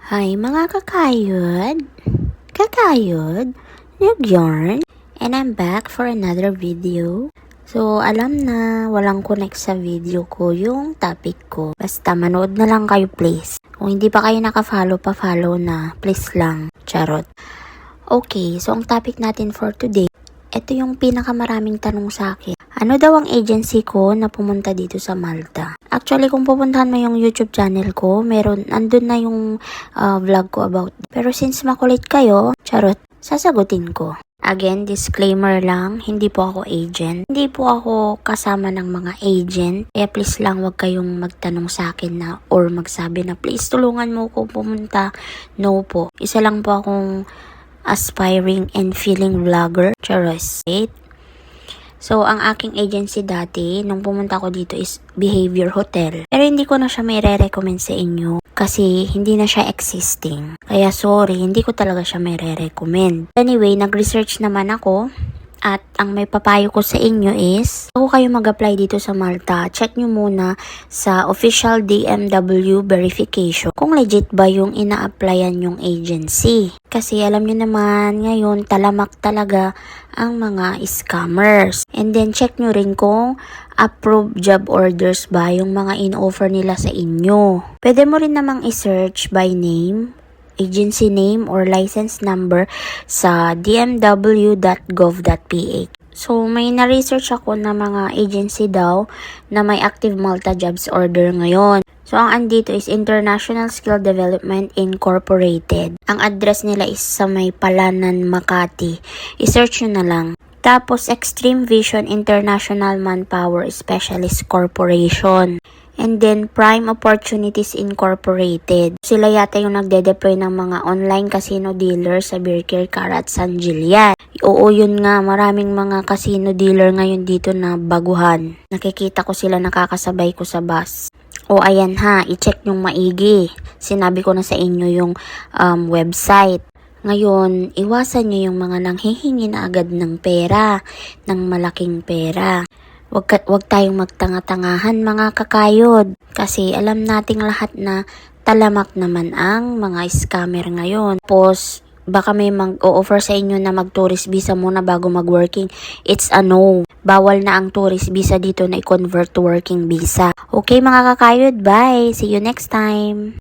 Hi mga kakayod, Yarn, and I'm back for another video. So, alam na walang connect sa video ko yung topic ko. Basta manood na lang kayo please. Kung hindi pa kayo naka-follow, pa-follow na. Please lang. Charot. Okay, so ang topic natin for today, ito yung pinakamaraming tanong sa akin. Ano daw ang agency ko na pumunta dito sa Malta? Actually, kung pupuntahan mo yung YouTube channel ko, andun na yung vlog ko about. Pero since makulit kayo, charot, sasagutin ko. Again, disclaimer lang, hindi po ako agent. Hindi po ako kasama ng mga agent. Kaya please lang, wag kayong magtanong sa akin na or magsabi na please tulungan mo ko pumunta. No po. Isa lang po akong aspiring and feeling vlogger. Charos. So, ang aking agency dati, nung pumunta ko dito is Behavior Hotel. Pero hindi ko na siya may re-recommend sa inyo kasi hindi na siya existing. Kaya sorry, hindi ko talaga siya may re-recommend. Anyway, nag-research naman ako. At ang may papayo ko sa inyo is, bago kayo mag-apply dito sa Malta, check nyo muna sa official DMW verification kung legit ba yung ina-applyan yung agency. Kasi alam nyo naman, ngayon talamak talaga ang mga scammers. And then check nyo rin kung approved job orders ba yung mga in-offer nila sa inyo. Pwede mo rin namang i-search by name, agency name or license number sa dmw.gov.ph. So, may na-research ako na mga agency daw na may active Malta jobs order ngayon. So, ang andito is International Skill Development Incorporated. Ang address nila is sa may Palanan, Makati. I-search nyo na lang. Tapos, Extreme Vision International Manpower Specialist Corporation. And then, Prime Opportunities Incorporated. Sila yata yung nagde-deploy ng mga online casino dealer sa Birkir, Cara at San Gilian. Oo, yun nga. Maraming mga casino dealer ngayon dito na baguhan. Nakikita ko sila nakakasabay ko sa bus. O ayan ha, i-check yung maigi. Sinabi ko na sa inyo yung website. Ngayon, iwasan nyo yung mga nanghihingi na agad ng pera, ng malaking pera. Wag tayong magtanga-tangahan mga kakayod. Kasi alam nating lahat na talamak naman ang mga scammer ngayon. Tapos, baka may mag-o-offer sa inyo na mag-tourist visa muna bago mag-working. It's a no. Bawal na ang tourist visa dito na i-convert to working visa. Okay mga kakayod, bye! See you next time!